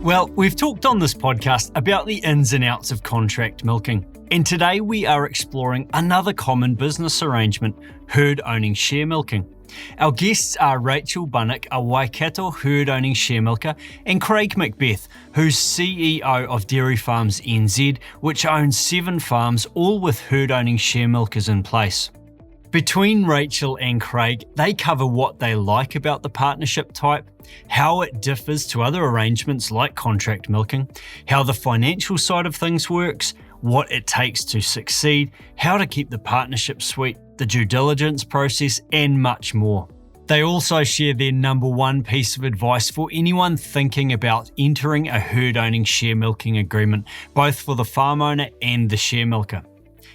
Well, we've talked on this podcast about the ins and outs of contract milking, and today we are exploring another common business arrangement, herd-owning share milking. Our guests are Rachel Bunnik, a Waikato herd-owning share milker, and Craig McBeth, who's CEO of Dairy Farms NZ, which owns 7 farms, all with herd-owning share milkers in place. Between Rachel and Craig, they cover what they like about the partnership type, how it differs to other arrangements like contract milking, how the financial side of things works, what it takes to succeed, how to keep the partnership sweet, the due diligence process, and much more. They also share their number one piece of advice for anyone thinking about entering a herd-owning share milking agreement, both for the farm owner and the share milker.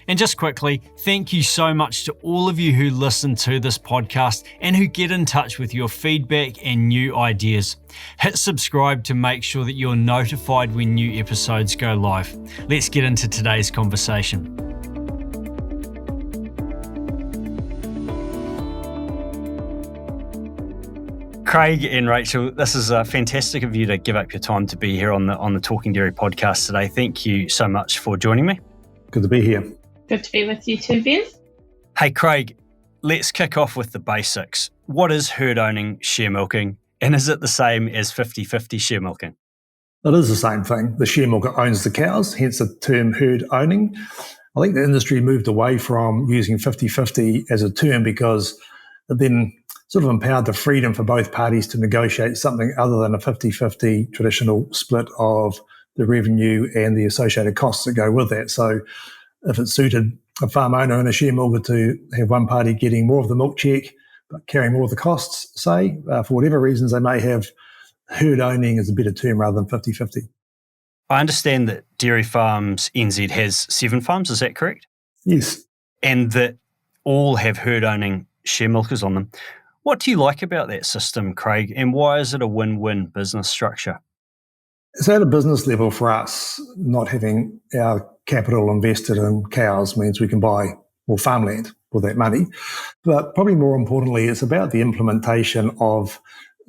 And just quickly, thank you so much to all of you who listen to this podcast and who get in touch with your feedback and new ideas. Hit subscribe to make sure that you're notified when new episodes go live. Let's get into today's conversation. Craig and Rachel, this is fantastic of you to give up your time to be here on the Talking Dairy podcast today. Thank you so much for joining me. Good to be here. Good to be with you too, Ben. Hey Craig, let's kick off with the basics. What is herd-owning share milking, and is it the same as 50-50 share milking? It is the same thing. The share milker owns the cows, hence the term herd owning. I think the industry moved away from using 50-50 as a term because it then sort of empowered the freedom for both parties to negotiate something other than a 50-50 traditional split of the revenue and the associated costs that go with that. So if it suited a farm owner and a share milker to have one party getting more of the milk check but carrying more of the costs, say, for whatever reasons they may have, herd owning is a better term rather than 50-50. I understand that Dairy Farms NZ has 7 farms, is that correct? Yes. And that all have herd owning share milkers on them. What do you like about that system, Craig, and why is it a win-win business structure? So at a business level for us, not having our capital invested in cows means we can buy more farmland with that money. But probably more importantly, it's about the implementation of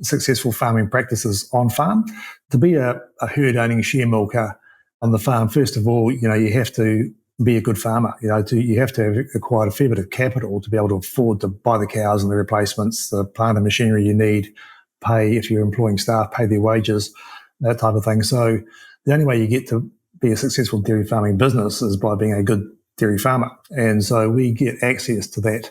successful farming practices on farm. To be a herd-owning share milker on the farm, first of all, you have to be a good farmer. You have to have acquired a fair bit of capital to be able to afford to buy the cows and the replacements, the plant and machinery you need, pay, if you're employing staff, pay their wages, that type of thing. So the only way you get to be a successful dairy farming business is by being a good dairy farmer. And so we get access to that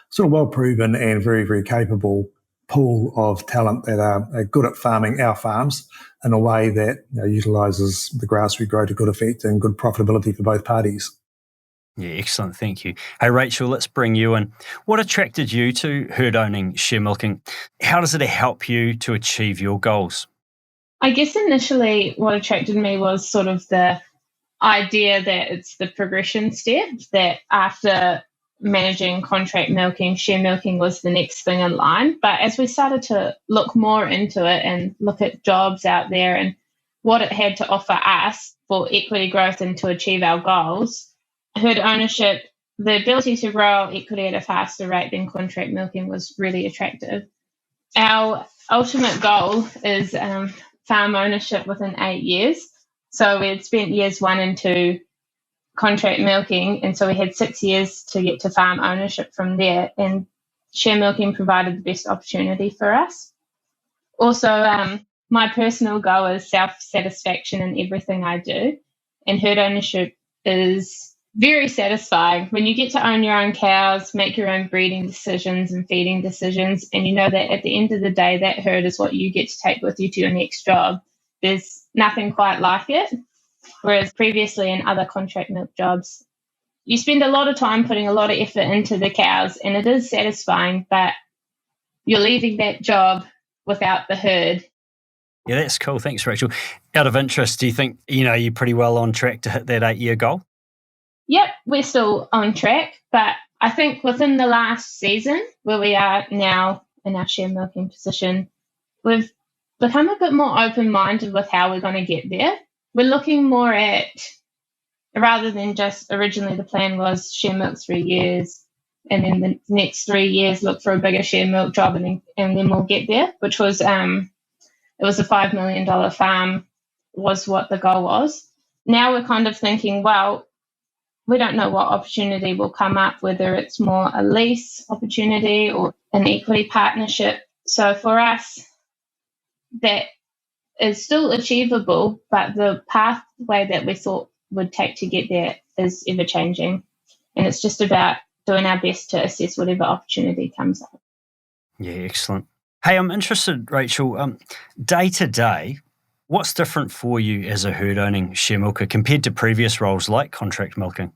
sort of well-proven and very, very capable pool of talent that are good at farming our farms in a way that utilises the grass we grow to good effect and good profitability for both parties. Yeah, excellent. Thank you. Hey, Rachel, let's bring you in. What attracted you to herd-owning share milking? How does it help you to achieve your goals? I guess initially what attracted me was sort of the idea that it's the progression step, that after managing contract milking, share milking was the next thing in line. But as we started to look more into it and look at jobs out there and what it had to offer us for equity growth and to achieve our goals, herd ownership, the ability to grow our equity at a faster rate than contract milking was really attractive. Our ultimate goal is farm ownership within 8 years. So we had spent years 1 and 2 contract milking, and so we had 6 years to get to farm ownership from there, and share milking provided the best opportunity for us. Also, my personal goal is self-satisfaction in everything I do, and herd ownership is very satisfying when you get to own your own cows, make your own breeding decisions and feeding decisions, and you know that at the end of the day, that herd is what you get to take with you to your next job. There's nothing quite like it. Whereas previously in other contract milk jobs, you spend a lot of time putting a lot of effort into the cows, and it is satisfying, but you're leaving that job without the herd. Yeah, that's cool. Thanks, Rachel. Out of interest, do you think, you're pretty well on track to hit that 8-year goal? Yep, we're still on track, but I think within the last season, where we are now in our share milking position, we've become a bit more open-minded with how we're going to get there. We're looking more at, rather than just originally the plan was share milk 3 years, and then the next 3 years look for a bigger share milk job, and then we'll get there, which was it was a $5 million farm was what the goal was. Now we're kind of thinking, well, we don't know what opportunity will come up, whether it's more a lease opportunity or an equity partnership. So for us, that is still achievable, but the pathway that we thought would take to get there is ever changing. And it's just about doing our best to assess whatever opportunity comes up. Yeah, excellent. Hey, I'm interested, Rachel, day to day, what's different for you as a herd-owning share milker compared to previous roles like contract milking?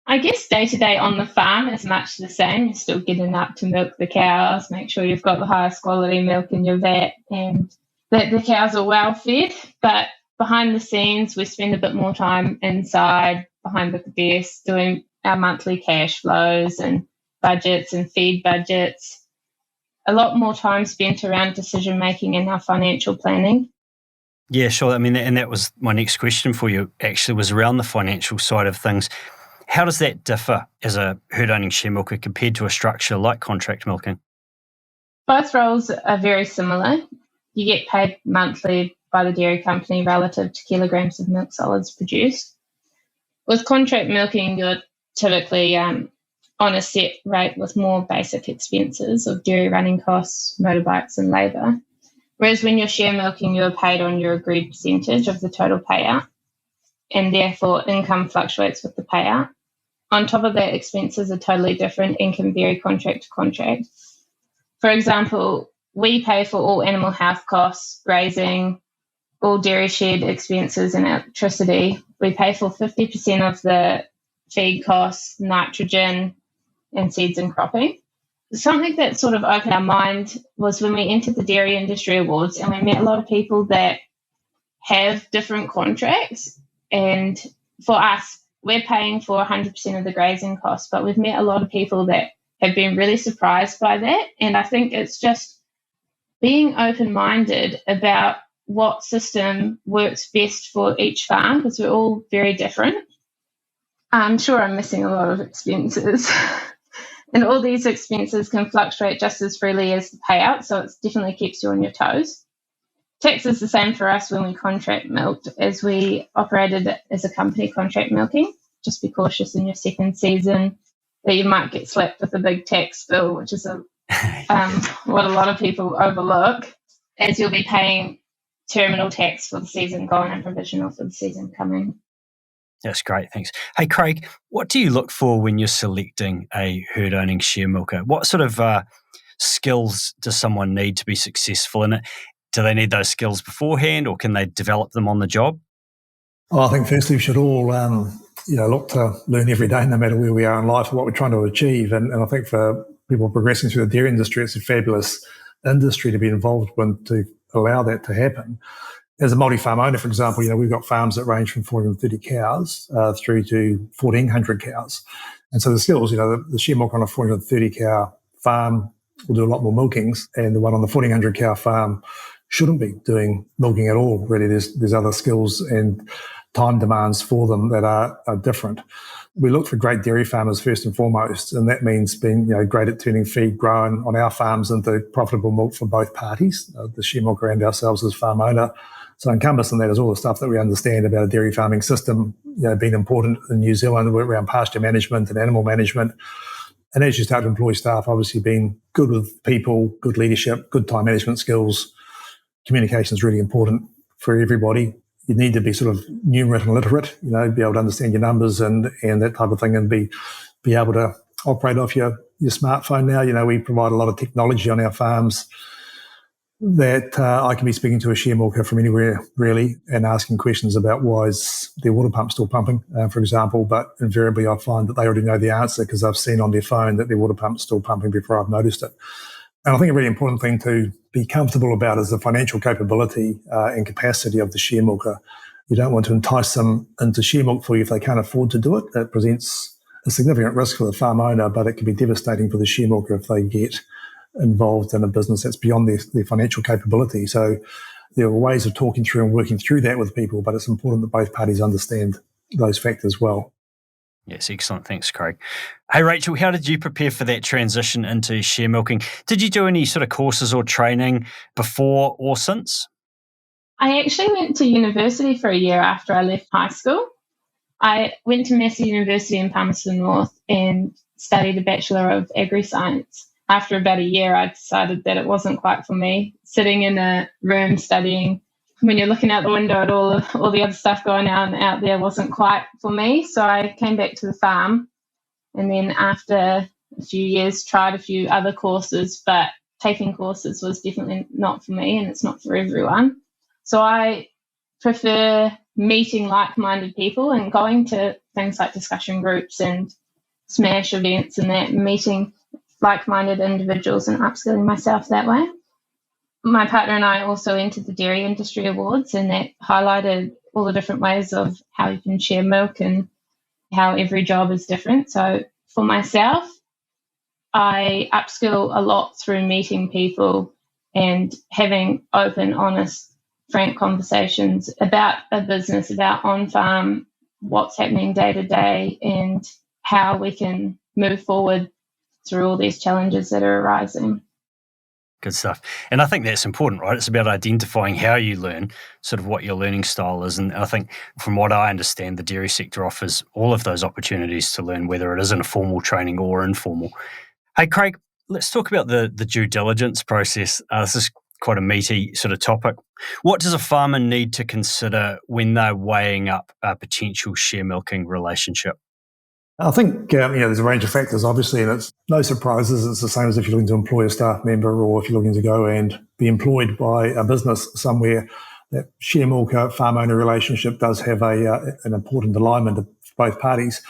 I guess day to day on the farm is much the same. You're still getting up to milk the cows, make sure you've got the highest quality milk in your vat and that the cows are well fed. But behind the scenes, we spend a bit more time inside, behind the desk, doing our monthly cash flows and budgets and feed budgets. A lot more time spent around decision making and our financial planning. Yeah, sure. I mean, and that was my next question for you, actually, was around the financial side of things. How does that differ as a herd-owning share milker compared to a structure like contract milking? Both roles are very similar. You get paid monthly by the dairy company relative to kilograms of milk solids produced. With contract milking, you're typically on a set rate with more basic expenses of dairy running costs, motorbikes and labour. Whereas when you're share milking, you're paid on your agreed percentage of the total payout, and therefore income fluctuates with the payout. On top of that, expenses are totally different and can vary contract to contract. For example, we pay for all animal health costs, grazing, all dairy shed expenses and electricity. We pay for 50% of the feed costs, nitrogen, and seeds and cropping. Something that sort of opened our mind was when we entered the Dairy Industry Awards and we met a lot of people that have different contracts. And for us, we're paying for 100% of the grazing costs, but we've met a lot of people that have been really surprised by that. And I think it's just being open-minded about what system works best for each farm, because we're all very different. I'm sure I'm missing a lot of expenses. And all these expenses can fluctuate just as freely as the payout, so it definitely keeps you on your toes. Tax is the same for us when we contract milked, as we operated as a company contract milking. Just be cautious in your second season that you might get slapped with a big tax bill, which is what a lot of people overlook, as you'll be paying terminal tax for the season gone and provisional for the season coming. That's great, thanks. Hey, Craig, what do you look for when you're selecting a herd-owning share milker? What sort of skills does someone need to be successful in it? Do they need those skills beforehand, or can they develop them on the job? I think firstly we should all look to learn every day, no matter where we are in life, and what we're trying to achieve. And I think for people progressing through the dairy industry, it's a fabulous industry to be involved with to allow that to happen. As a multi-farm owner, for example, we've got farms that range from 430 cows through to 1,400 cows. And so the skills, the share milker on a 430 cow farm will do a lot more milkings, and the one on the 1,400 cow farm shouldn't be doing milking at all. Really, there's other skills and time demands for them that are different. We look for great dairy farmers first and foremost, and that means being great at turning feed grown on our farms into profitable milk for both parties, the share milker and ourselves as farm owner. So encompassed in that is all the stuff that we understand about a dairy farming system, being important in New Zealand, around pasture management and animal management. And as you start to employ staff, obviously being good with people, good leadership, good time management skills. Communication is really important for everybody. You need to be sort of numerate and literate, be able to understand your numbers and that type of thing, and be able to operate off your smartphone now. We provide a lot of technology on our farms that I can be speaking to a share milker from anywhere, really, and asking questions about why is their water pump still pumping, for example. But invariably I find that they already know the answer because I've seen on their phone that their water pump's still pumping before I've noticed it. And I think a really important thing to be comfortable about is the financial capability and capacity of the share milker. You don't want to entice them into share milk for you if they can't afford to do it. That presents a significant risk for the farm owner, but it can be devastating for the share milker if they get involved in a business that's beyond their financial capability. So there are ways of talking through and working through that with people, but it's important that both parties understand those factors well. Yes, excellent. Thanks, Craig. Hey, Rachel, how did you prepare for that transition into share milking? Did you do any sort of courses or training before or since? I actually went to university for a year after I left high school. I went to Massey University in Palmerston North and studied a Bachelor of Agri-Science. After about a year, I decided that it wasn't quite for me. Sitting in a room studying when you're looking out the window at all the other stuff going on out there wasn't quite for me. So I came back to the farm, and then after a few years tried a few other courses, but taking courses was definitely not for me, and it's not for everyone. So I prefer meeting like-minded people and going to things like discussion groups and smash events and that, meeting like-minded individuals and upskilling myself that way. My partner and I also entered the Dairy Industry Awards, and that highlighted all the different ways of how you can share milk and how every job is different. So for myself, I upskill a lot through meeting people and having open, honest, frank conversations about a business, about on-farm, what's happening day to day, and how we can move forward through all these challenges that are arising. Good stuff. And I think that's important, right? It's about identifying how you learn, sort of what your learning style is. And I think from what I understand, the dairy sector offers all of those opportunities to learn, whether it is in a formal training or informal. Hey, Craig, let's talk about the due diligence process. This is quite a meaty sort of topic. What does a farmer need to consider when they're weighing up a potential share milking relationship? I think there's a range of factors, obviously, and it's no surprises. It's the same as if you're looking to employ a staff member or if you're looking to go and be employed by a business somewhere. That share milker farm owner relationship does have an important alignment of both parties.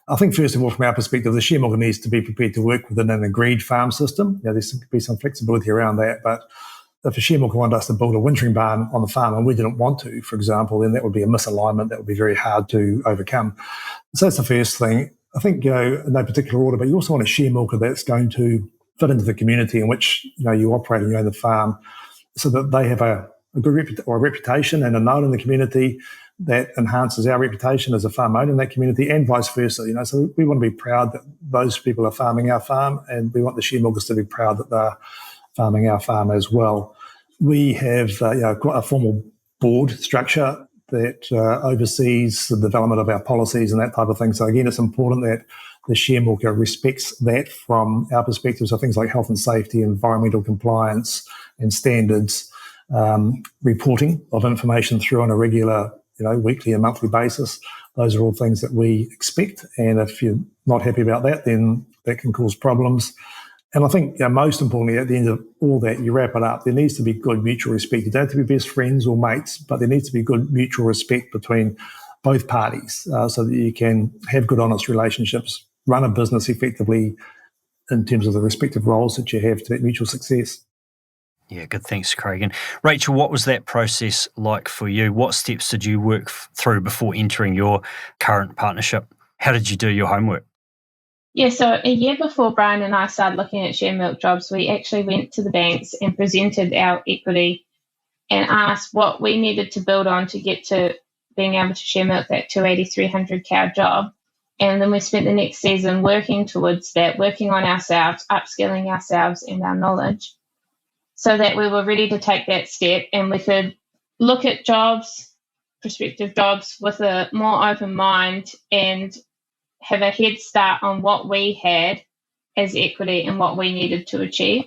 I think, first of all, from our perspective, the share milker needs to be prepared to work within an agreed farm system. There's to be some flexibility around that, but if a share milker wanted us to build a wintering barn on the farm and we didn't want to, for example, then that would be a misalignment that would be very hard to overcome. So that's the first thing. I think, in no particular order, but you also want a share milker that's going to fit into the community in which you operate and you own the farm, so that they have a good reputation and a known in the community that enhances our reputation as a farm owner in that community, and vice versa. So we want to be proud that those people are farming our farm, and we want the share milkers to be proud that they're farming our farm as well. We have quite a formal board structure that oversees the development of our policies and that type of thing. So again, it's important that the share milker respects that from our perspective. So things like health and safety, environmental compliance and standards, reporting of information through on a regular, weekly and monthly basis. Those are all things that we expect. And if you're not happy about that, then that can cause problems. And I think most importantly, at the end of all that, you wrap it up, there needs to be good mutual respect. You don't have to be best friends or mates, but there needs to be good mutual respect between both parties so that you can have good, honest relationships, run a business effectively in terms of the respective roles that you have to that mutual success. Yeah, good. Thanks, Craig. And Rachel, what was that process like for you? What steps did you work through before entering your current partnership? How did you do your homework? Yeah, so a year before Brian and I started looking at share milk jobs, we actually went to the banks and presented our equity and asked what we needed to build on to get to being able to share milk that 280, 300 cow job. And then we spent the next season working towards that, working on ourselves, upskilling ourselves and our knowledge so that we were ready to take that step and we could look at jobs, prospective jobs, with a more open mind and have a head start on what we had as equity and what we needed to achieve.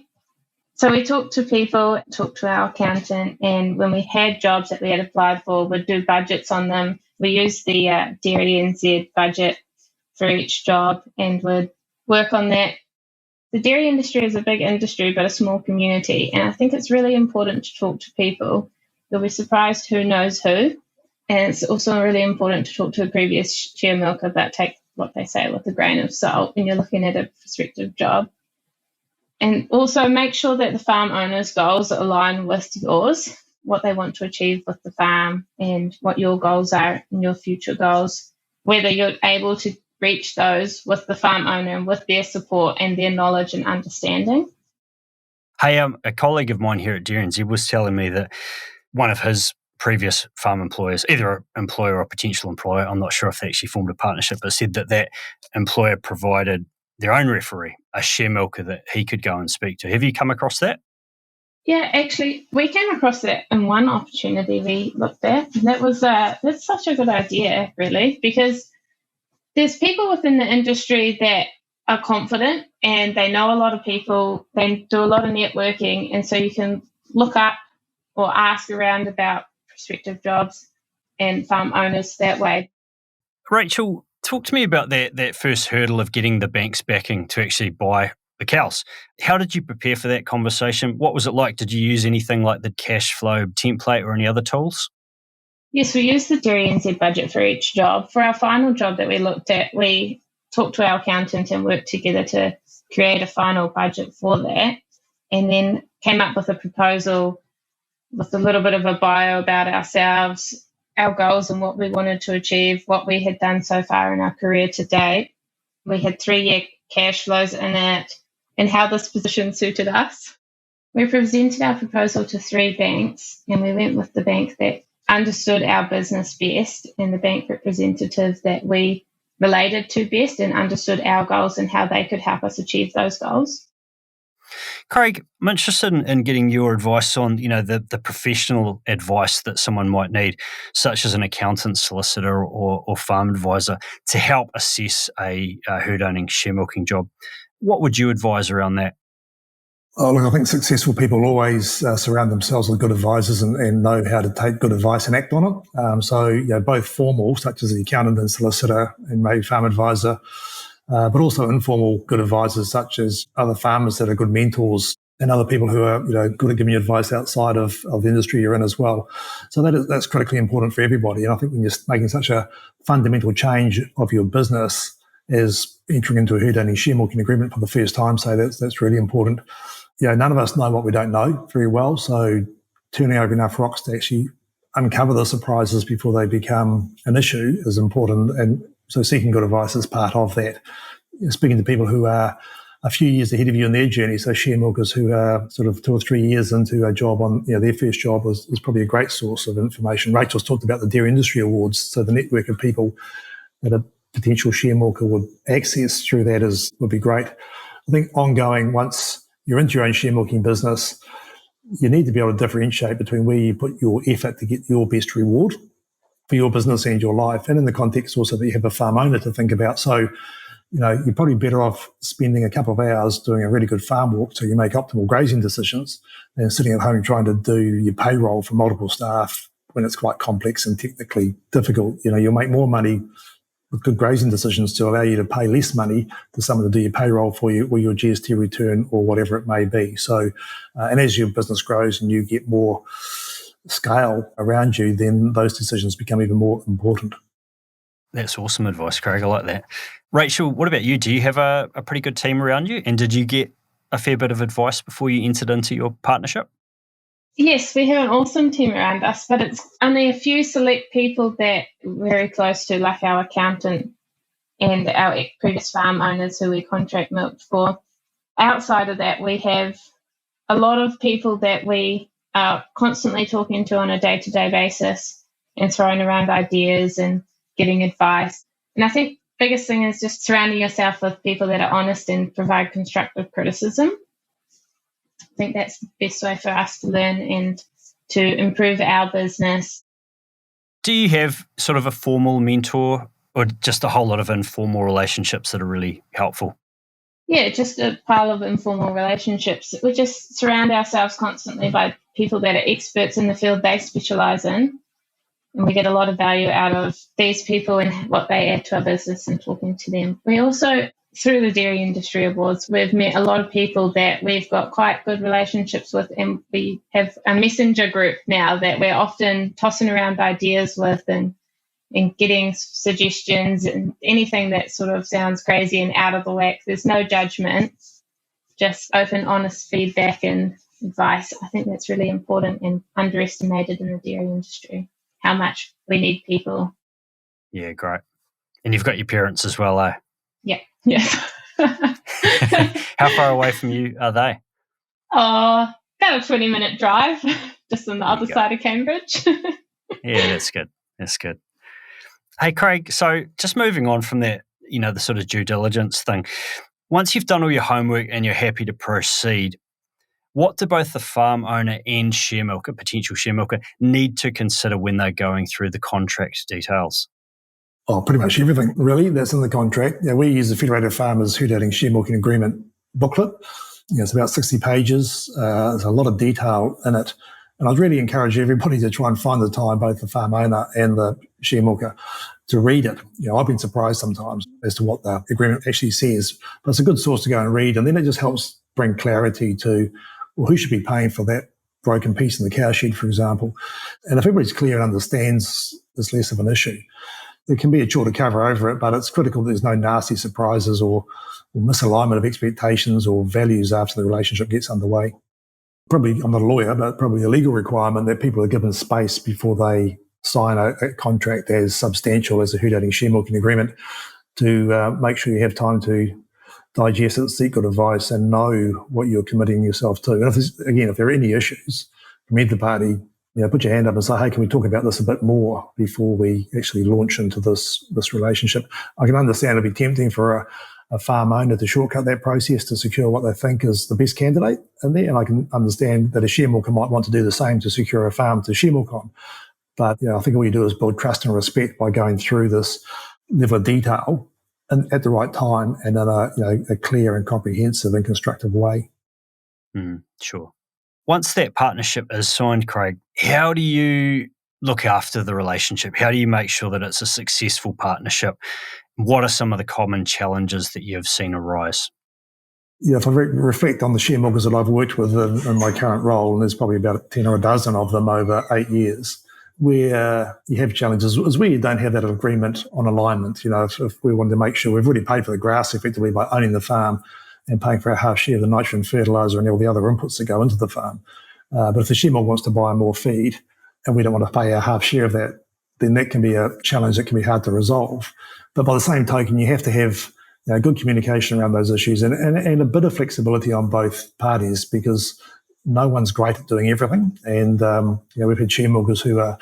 So we talked to people, talked to our accountant, and when we had jobs that we had applied for, we'd do budgets on them. We used the DairyNZ budget for each job and would work on that. The dairy industry is a big industry, but a small community. And I think it's really important to talk to people. You'll be surprised who knows who. And it's also really important to talk to a previous share milker, but take what they say with a grain of salt when you're looking at a prospective job. And also make sure that the farm owner's goals align with yours, what they want to achieve with the farm and what your goals are and your future goals, whether you're able to reach those with the farm owner and with their support and their knowledge and understanding. Hey, a colleague of mine here at DairyNZ was telling me that one of his previous farm employers, either an employer or a potential employer, I'm not sure if they actually formed a partnership, but said that employer provided their own referee, a share milker that he could go and speak to. Have you come across that? Yeah, actually, we came across that in one opportunity we looked at. And that's such a good idea, really, because there's people within the industry that are confident and they know a lot of people, they do a lot of networking, and so you can look up or ask around about prospective jobs and farm owners that way. Rachel, talk to me about that first hurdle of getting the bank's backing to actually buy the cows. How did you prepare for that conversation? What was it like? Did you use anything like the cash flow template or any other tools? Yes, we used the DairyNZ budget for each job. For our final job that we looked at, we talked to our accountant and worked together to create a final budget for that, and then came up with a proposal with a little bit of a bio about ourselves, our goals and what we wanted to achieve, what we had done so far in our career to date. We had 3-year cash flows in it and how this position suited us. We presented our proposal to 3 banks, and we went with the bank that understood our business best and the bank representative that we related to best and understood our goals and how they could help us achieve those goals. Craig, I'm interested in getting your advice on, the professional advice that someone might need, such as an accountant, solicitor, or farm advisor, to help assess a herd-owning share milking job. What would you advise around that? Oh, look, I think successful people always surround themselves with good advisors and know how to take good advice and act on it. So, both formal, such as the accountant and solicitor and maybe farm advisor, but also informal good advisors, such as other farmers that are good mentors and other people who are, good at giving you advice outside of the industry you're in as well. So that's critically important for everybody. And I think when you're making such a fundamental change of your business as entering into a herd-owning share milking agreement for the first time, so that's really important. None of us know what we don't know very well, so turning over enough rocks to actually uncover the surprises before they become an issue is important, and so seeking good advice is part of that. Speaking to people who are a few years ahead of you in their journey, so share milkers who are sort of 2 or 3 years into a job on their first job is probably a great source of information. Rachel's talked about the Dairy Industry Awards, so the network of people that a potential share milker would access through that would be great. I think ongoing, once you're into your own share milking business, you need to be able to differentiate between where you put your effort to get your best reward for your business and your life, and in the context also that you have a farm owner to think about. So, you're probably better off spending a couple of hours doing a really good farm walk so you make optimal grazing decisions than sitting at home trying to do your payroll for multiple staff when it's quite complex and technically difficult. You'll make more money with good grazing decisions to allow you to pay less money to someone to do your payroll for you or your GST return or whatever it may be. So, and as your business grows and you get more scale around you, then those decisions become even more important. That's awesome advice, Craig. I like that. Rachel, what about you? Do you have a pretty good team around you? And did you get a fair bit of advice before you entered into your partnership? Yes, we have an awesome team around us, but it's only a few select people that we're very close to, like our accountant and our previous farm owners who we contract milked for. Outside of that, we have a lot of people that we are constantly talking to on a day-to-day basis and throwing around ideas and getting advice. And I think the biggest thing is just surrounding yourself with people that are honest and provide constructive criticism. I think that's the best way for us to learn and to improve our business. Do you have sort of a formal mentor or just a whole lot of informal relationships that are really helpful? Yeah, just a pile of informal relationships. We just surround ourselves constantly by people that are experts in the field they specialise in. And we get a lot of value out of these people and what they add to our business and talking to them. We also, through the Dairy Industry Awards, we've met a lot of people that we've got quite good relationships with, and we have a messenger group now that we're often tossing around ideas with and getting suggestions and anything that sort of sounds crazy and out of the whack. There's no judgment, just open, honest feedback and advice. I think that's really important and underestimated in the dairy industry, how much we need people. Yeah, great. And you've got your parents as well, eh? Yeah, yeah. How far away from you are they? Oh, about a 20-minute drive, just on the other side of Cambridge. Yeah, that's good. That's good. Hey, Craig, so just moving on from that, the sort of due diligence thing, once you've done all your homework and you're happy to proceed, What do both the farm owner and potential share milker, need to consider when they're going through the contract details? Oh, pretty much everything, really, that's in the contract. We use the Federated Farmers Herd Adding Share Milking Agreement booklet. It's about 60 pages. There's a lot of detail in it. And I'd really encourage everybody to try and find the time, both the farm owner and the share milker, to read it. I've been surprised sometimes as to what the agreement actually says, but it's a good source to go and read. And then it just helps bring clarity to, well, who should be paying for that broken piece in the cow shed, for example. And if everybody's clear and understands, it's less of an issue. There can be a chore to cover over it, but it's critical that there's no nasty surprises or misalignment of expectations or values after the relationship gets underway. Probably, I'm not a lawyer, but probably a legal requirement that people are given space before they sign a contract as substantial as a herd adding share milking agreement to make sure you have time to digest it, seek good advice, and know what you're committing yourself to. And if there are any issues from either party, put your hand up and say, hey, can we talk about this a bit more before we actually launch into this relationship? I can understand it'd be tempting for a farm owner to shortcut that process to secure what they think is the best candidate in there. And I can understand that a share milker might want to do the same to secure a farm to share milk on. But I think all you do is build trust and respect by going through this level of detail and at the right time and in a clear and comprehensive and constructive way. Sure. Once that partnership is signed, Craig, how do you look after the relationship? How do you make sure that it's a successful partnership? What are some of the common challenges that you've seen arise? If I reflect on the share milkers that I've worked with in my current role, and there's probably about 10 or a dozen of them over 8 years, where you have challenges is where you don't have that agreement on alignment. If we wanted to make sure we've already paid for the grass effectively by owning the farm and paying for our half share of the nitrogen fertiliser and all the other inputs that go into the farm. But if the share milker wants to buy more feed and we don't want to pay our half share of that, then that can be a challenge that can be hard to resolve. But by the same token, you have to have good communication around those issues and a bit of flexibility on both parties, because no one's great at doing everything. And we've had share milkers who are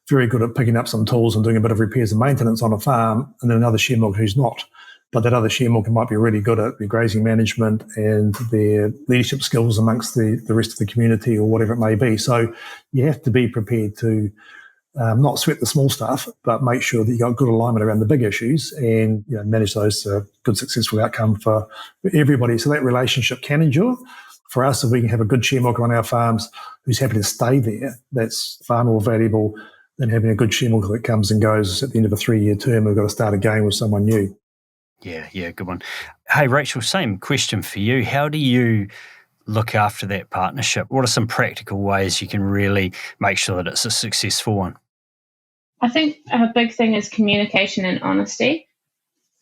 very good at picking up some tools and doing a bit of repairs and maintenance on a farm, and then another share milker who's not. But that other share milker might be really good at the grazing management and their leadership skills amongst the rest of the community or whatever it may be. So you have to be prepared to not sweat the small stuff, but make sure that you got good alignment around the big issues and manage those to a good, successful outcome for everybody. So that relationship can endure. For us, if we can have a good share milker on our farms who's happy to stay there, that's far more valuable than having a good share milker that comes and goes at the end of a 3-year term. We've got to start again with someone new. Yeah, good one. Hey, Rachel, same question for you. How do you look after that partnership? What are some practical ways you can really make sure that it's a successful one? I think a big thing is communication and honesty.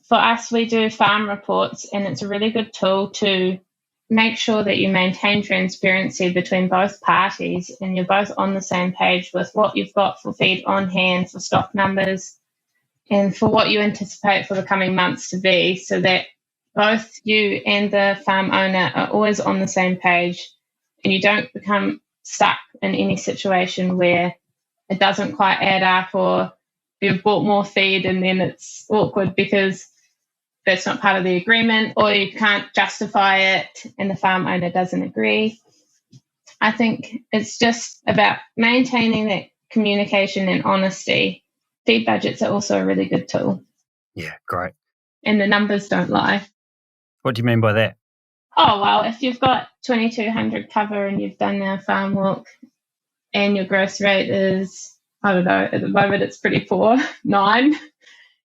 For us, we do farm reports, and it's a really good tool to make sure that you maintain transparency between both parties and you're both on the same page with what you've got for feed on hand, for stock numbers, and for what you anticipate for the coming months to be, so that both you and the farm owner are always on the same page and you don't become stuck in any situation where it doesn't quite add up, or you've bought more feed and then it's awkward because that's not part of the agreement, or you can't justify it and the farm owner doesn't agree. I think it's just about maintaining that communication and honesty. Feed budgets are also a really good tool. Yeah, great. And the numbers don't lie. What do you mean by that? Oh, well, if you've got 2,200 cover and you've done our farm walk and your growth rate is, I don't know, at the moment it's pretty poor, 9,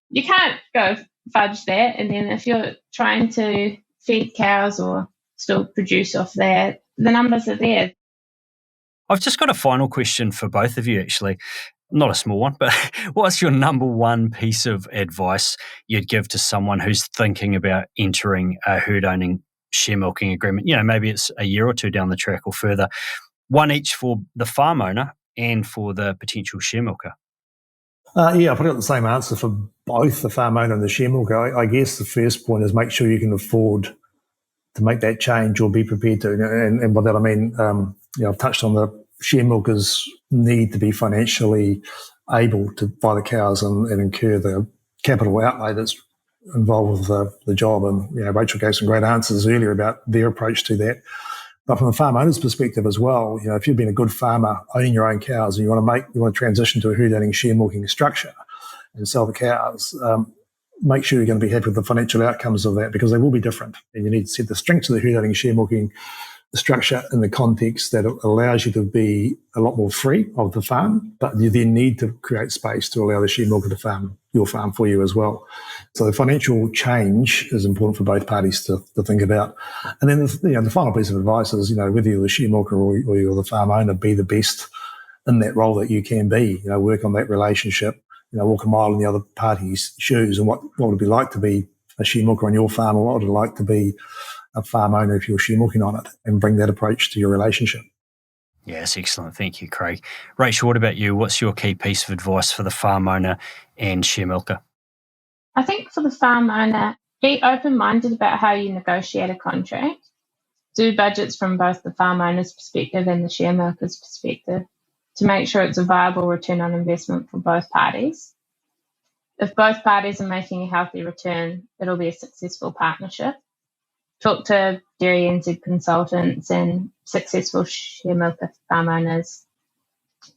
you can't go fudge that. And then if you're trying to feed cows or still produce off that, the numbers are there. I've just got a final question for both of you, actually. Not a small one, but what's your number one piece of advice you'd give to someone who's thinking about entering a herd owning share milking agreement? Maybe it's a year or two down the track or further. One each for the farm owner and for the potential share milker. I've probably got the same answer for both the farm owner and the share milker. I guess the first point is make sure you can afford to make that change or be prepared to. And by that I mean, I've touched on the share milkers need to be financially able to buy the cows and incur the capital outlay that's involved with the job. And Rachel gave some great answers earlier about their approach to that. But from a farm owner's perspective as well, if you've been a good farmer owning your own cows and you want to transition to a herd owning share milking structure and sell the cows, make sure you're going to be happy with the financial outcomes of that, because they will be different. And you need to set the strengths of the herd owning share milking structure in the context that allows you to be a lot more free of the farm, but you then need to create space to allow the share milker to farm your farm for you as well. So the financial change is important for both parties to think about. And then the final piece of advice is, whether you're the share milker or you're the farm owner, be the best in that role that you can be. Work on that relationship, walk a mile in the other party's shoes, and what would it be like to be a share milker on your farm, or what would it like to be a farm owner if you're share milking on it, and bring that approach to your relationship. Yeah, that's excellent. Thank you, Craig. Rachel, what about you? What's your key piece of advice for the farm owner and share milker? I think for the farm owner, be open-minded about how you negotiate a contract. Do budgets from both the farm owner's perspective and the share milker's perspective to make sure it's a viable return on investment for both parties. If both parties are making a healthy return, it'll be a successful partnership. Talk to DairyNZ consultants and successful share milker farm owners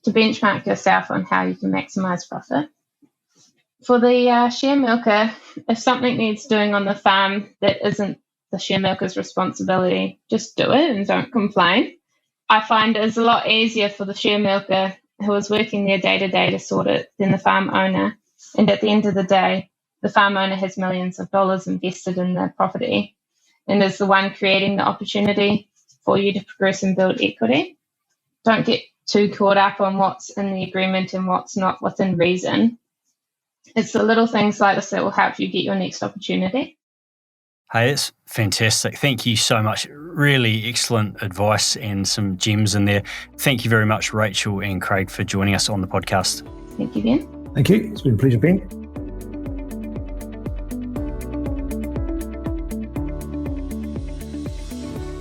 to benchmark yourself on how you can maximise profit. For the share milker, if something needs doing on the farm that isn't the share milker's responsibility, just do it and don't complain. I find it's a lot easier for the share milker who is working their day-to-day to sort it than the farm owner. And at the end of the day, the farm owner has millions of dollars invested in the property and is the one creating the opportunity for you to progress and build equity. Don't get too caught up on what's in the agreement and what's not within reason. It's the little things like this that will help you get your next opportunity. Hey, it's fantastic. Thank you so much. Really excellent advice and some gems in there. Thank you very much, Rachel and Craig, for joining us on the podcast. Thank you, Ben. Thank you. It's been a pleasure, Ben.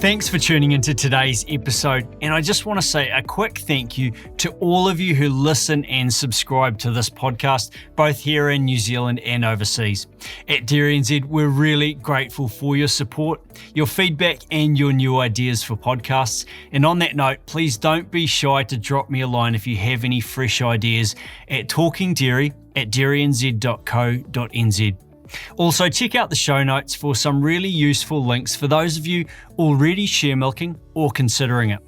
Thanks for tuning into today's episode, and I just want to say a quick thank you to all of you who listen and subscribe to this podcast, both here in New Zealand and overseas. At DairyNZ, we're really grateful for your support, your feedback, and your new ideas for podcasts. And on that note, please don't be shy to drop me a line if you have any fresh ideas at talkingdairy@dairynz.co.nz. Also, check out the show notes for some really useful links for those of you already share milking or considering it.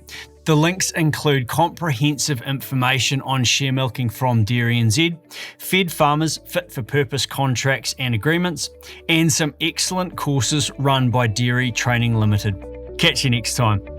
The links include comprehensive information on share milking from DairyNZ, fed farmers fit for purpose contracts and agreements, and some excellent courses run by Dairy Training Limited. Catch you next time.